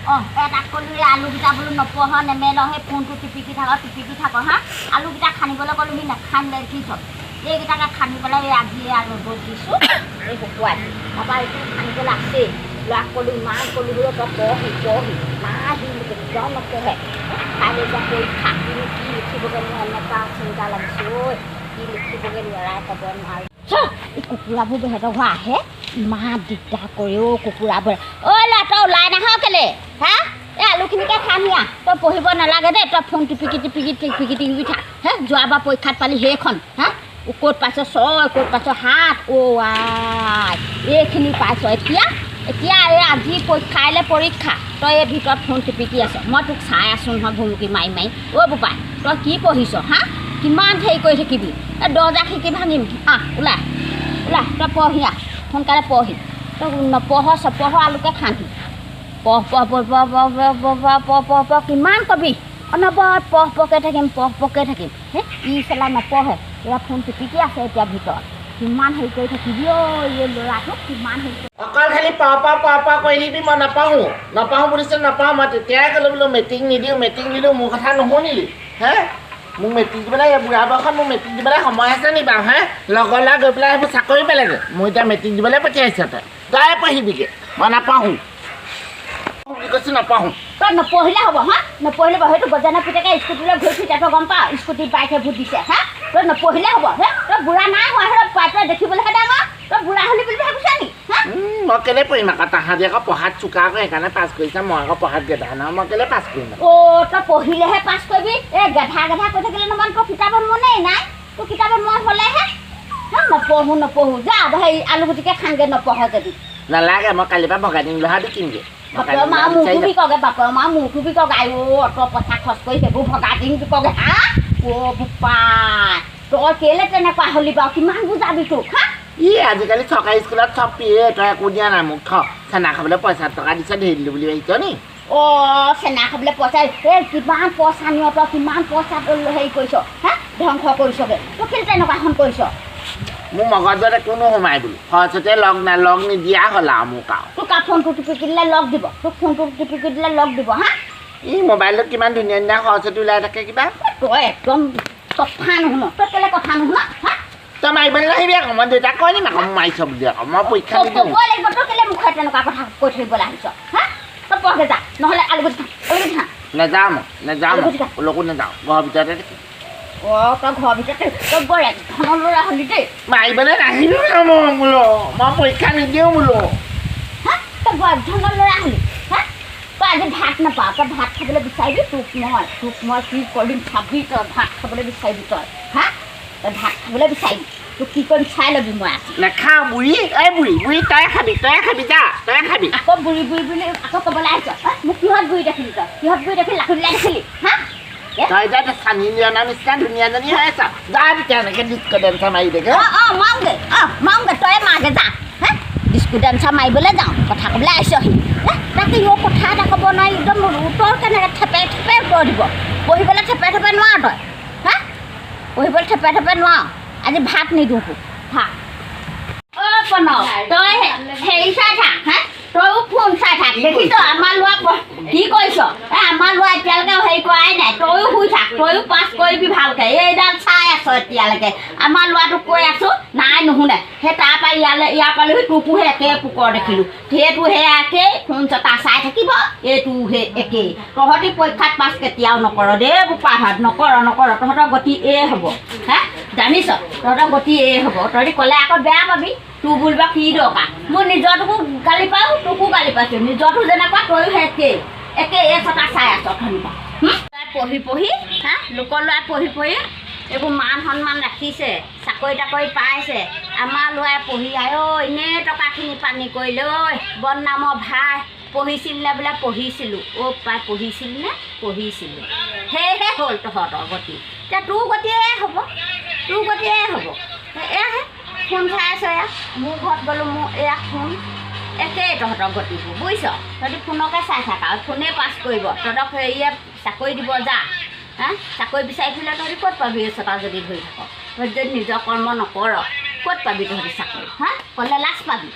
অঁ এটা ক'লোঁ আলুকেইটা বোলো নপঢ় নেমেল সেই ফোনটো টিপিকি থাক হা আলুকেইটা খানিবলৈ ক'লোঁ সি নাখানিলে কি চব এইকেইটাকে খানি পেলাই আজি আৰু ৰ'দত দিছোঁ আৰু শুকুৱাইছোঁ তাৰপৰা এইটো খানিবলৈ আছেই ল'ৰাক ক'লোঁ ইমান ক'লোঁ বোলো তই পঢ়ি মা সি কেতিয়াও নপঢ়ে কাইলৈ এতিয়া পৰীক্ষা কি লিখিবগৈ মোৰ এনেকুৱা চিন্তা লাগিছে ঐ কি লিখিবগৈ ল'ৰাই ক'ব নোৱাৰোঁ এই কুকুৰাবোৰ বেহেঁতৰ ঘৰ আহে ইমান দিগদাৰ কৰে অ' কুকুৰাবোৰে ঐ ল'ৰা তই ওলাই নাহ কেলৈ হা এই আলুখিনিকে খামহিয়া তই পঢ়িব নালাগে দেই তই ফোন টিপিকি থাক হে যোৱাবাৰ পৰীক্ষাত পালি সেইখন হা ক'ত পাইছ 6 ক'ত পাইছ 7 অ' আই এইখিনি পাইছ এতিয়া এই আজি কাইলৈ পৰীক্ষা তই এই ভিতৰত ফোন টিপিকি আছ মই তোক চাই আছোঁ নহয় ভুমুকি মাৰি অ' বোপাই তই কি পঢ়িছ হা কিমান হেৰি কৰি থাকিবি এই দৰ্জা খিৰিকি ভাঙিম ওলাই তই পঢ়িয়া সোনকালে পঢ়ি তই নপঢ় চপঢ় আলুকে খাহি পঢ় কিমান কবি অনবৰত পঢ়কে থাকিম হে ই চলাই নপঢ়ে এয়া ফোন টিপিকি আছে এতিয়া ভিতৰত কিমান হেৰি কৰি থাকিবি অ' এই ল'ৰাটোক কিমান হেৰি অকল খালি প কৰি দিবি মই নাপাহোঁ বুলিছে নাপাহোঁ মই তেতিয়াই ক'লোঁ বোলো মেট্ৰিক নিদিওঁ মোৰ কথা নুশুনিলি হে মোক মেট্ৰিক দিবলৈ বুঢ়া বয়সত মোক মেট্ৰিক দিবলৈ সময় আছে নি বাৰু হে লগৰ ল'ৰা গৈ পেলাই সেইবোৰ চাকৰি পালেগৈ মই এতিয়া মেট্ৰিক দিবলৈ পঠিয়াইছ তই পঢ়িবিগৈ মই নাপাহোঁ বুলি কৈছোঁ নাপাহোঁ তই নপঢ়িলে হ'ব হা নপঢ়িলে হ'ব সেইটো বজানা পিতাকে স্কুটিলৈ ঘূৰি ফুৰি তই গম পাৱ স্কুটি বাইকে ভোট দিছে হা তই নপঢ়িলে হ'ব হে তই বুঢ়া নাই হোৱা সেই তই দেখিবলৈহে ডাঙৰ তই বুঢ়া হ'লি বুলি ভাবিছা নি হা মই কেলৈ পঢ়িম আকৌ তাহাঁতি আকৌ পঢ়াত চোকা আকৌ সেইকাৰণে পাছ কৰিছে মই আকৌ পঢ়াত গেধা নহয় মই কেলৈ পাছ কৰিম অ' তই পঢ়িলেহে পাছ কৰিবি এই গেধা কৈ থাকিলে নহয় তোৰ কিতাপত মনেই নাই তোৰ কিতাপত মন হ'লেহে নপঢ়োঁ যা সেই আলুগুটিকে খাংগে নপঢ় যদি নালাগে মই কালিৰ পৰা ভগাই দিম লোহাটো কিনগৈ বাপৰ মা মোৰটো বি কগে আই অত পইচা খৰচ কৰি সেইবোৰ ভগা দিম কগে হা অ' বোপাই তই কেলে তেনেকুৱা হ'লি বাৰু কিমান বুজাবি তোক হা আজিকালি চৰকাৰী স্কুলত চব পিয়ে তই একো দিয়া নাই মোক চেনা খাবলৈ পইচা টকা দিছে ধৰি দিলোঁ বুলি ভাবিছ নি অ' চেনা খাবলৈ পইচা এই কিমান পইচা নিয় তই কিমান পইচা হেৰি কৰিছ হা ধ্বংস কৰিছগৈ তই কেলে তেনেকুৱাখন কৰিছ মোৰ মগজত একো নোসোমাই বোলো সৰস্বতীয়ে লগ নিদিয়া হ'ল আৰু মোক আৰু তোক ফোনটো টিপিকি দিলে লগ দিব তোক ফোনটো টিপিকি দিলে লগ দিব হা ই মোবাইলত কিমান ধুনীয়া সৰস্বতী ওলাই থাকে কিবা তই একদম কথা নুশুন তই কেলে কথা নুশুন হা তই মাৰিবলৈ নাহিবি আকৌ মই দেউতাক কৈ দিম আকৌ মাৰিছ বুলি আকৌ মই পৰীক্ষা দিওঁ ক'বই লাগিব তই কেলে মুখে তেনেকুৱা কথা কৈ থৰিবলৈ আহিছ হা তই পঢ়গে যা নহ'লে আলুগুটি খা নাযাওঁ কলৈকো নাযাওঁ ঘৰৰ ভিতৰতে থাকিম অ' তই ঘৰৰ ভিতৰতে তই বৰ এক ধৰণৰ ল'ৰা হ'লি দেই মাৰিবলৈ নাহিবি বোলো মই পৰীক্ষা নিদিওঁ বোলো হা তই বৰ এক ধৰণৰ ল'ৰা হ'লি হা তই আজি ভাত নাপাৱ তই ভাত খাবলৈ বিচাৰিবি তোক মই কি কৰিম চাবি তই ভাত খাবলৈ বিচাৰিবি তই হা তই ভাত খাবলৈ বিচাৰিবি তোক কি কৰিম চাই ল'বি মই আছোঁ নাখাওঁ বুঢ়ী এই বুঢ়ী তই খাবি যা তই খাবি আকৌ বুঢ়ী বুলি আকৌ ক'বলৈ আহিছ মোক কিহত বুঢ়ী দেখিলি তই কিহত বুঢ়ী দেখিলি লাখুলিলাই দেখিলি হা তই এতিয়া চানি লিঅ'নাৰ নিচিনা ধুনীয়াজনী হৈ আছ যা তেতিয়া এনেকৈ ডিস্কো ডেন্সাৰ মাৰি দেগে মাৰোঁগে তই মাৰগে যা হা ডিস্কো ডেন্সাৰ মাৰিবলৈ যাওঁ কথা ক'বলৈ আহিছহি তাকে ইও কথা এটা ক'ব নোৱাৰি একদম উত্তৰ কেনেকৈ থেপে উত্তৰ দিব পঢ়িবলৈ থেপে নোৱাৰ তই হা পঢ়িবলৈ থেপে নোৱাৰ আজি ভাত নিদিওঁ তোক ভাত অ' প্ৰণৱ তই হেৰি চাই থাক হা তইও ফোন চাই থাক দেখিছ আমাৰ ল'ৰা কি কৰিছ আমাৰ ল'ৰা এতিয়ালৈকে হেৰি কৰাই নাই তইও শুই থাক তইও পাছ কৰিবি ভালকৈ এইডাল চাই আছ এতিয়ালৈকে আমাৰ ল'ৰাটোক কৈ আছোঁ নাই নুশুনে সেই তাৰপৰা ইয়াৰ পালেহি তোকো সেই একে পোকৰ দেখিলোঁ সেইটো সেই একেই ফোন চটা চাই থাকিব এইটো সেই একেই তহঁতি পৰীক্ষাত পাছ কেতিয়াও নকৰ দেই বোপাহঁত নকৰ তহঁতৰ গতি এই হ'ব হা জানিছ তহঁতৰ গতি এই হ'ব তহঁতি ক'লে আকৌ বেয়া পাবি তোৰ বুলিবা কি দৰকাৰ মোৰ নিজৰটোকো গালি পাওঁ তোকো গালি পাইছোঁ নিজৰটো যেনেকুৱা তইও সেই একে এই চটা চাই আছ অথনিপা পঢ়ি হা লোকৰ ল'ৰাই পঢ়ি এইবোৰ মান সন্মান ৰাখিছে চাকৰি তাকৰি পাইছে আমাৰ ল'ৰাই পঢ়ি এনেই টকাখিনি পানী কৰিলে ঐ বদনামৰ ভাই পঢ়িছিলনে বোলে পঢ়িছিলোঁ অ' পাই পঢ়িছিলোঁ সেয়েহে হ'ল তহঁতৰ গতি এতিয়া তোৰ গতিয়ে হ'ব এয়াহে ফোন চাই আছ এয়া মোৰ ঘৰত গ'লোঁ মোৰ এয়া ফোন একেই তহঁতৰ গতিবোৰ বুজিছ তহঁতি ফোনকে চাই থাক আৰু ফোনেই পাছ কৰিব তহঁতক হেৰিয়ে চাকৰি দিব যা হা চাকৰি বিচাৰি ফুৰিলে তহঁতি ক'ত পাবি এই ছটা যদি ধৰি থাক তহঁতি যদি নিজৰ কৰ্ম নকৰ ক'ত পাবি তহঁতি চাকৰি হা ক'লে লাজ পাবি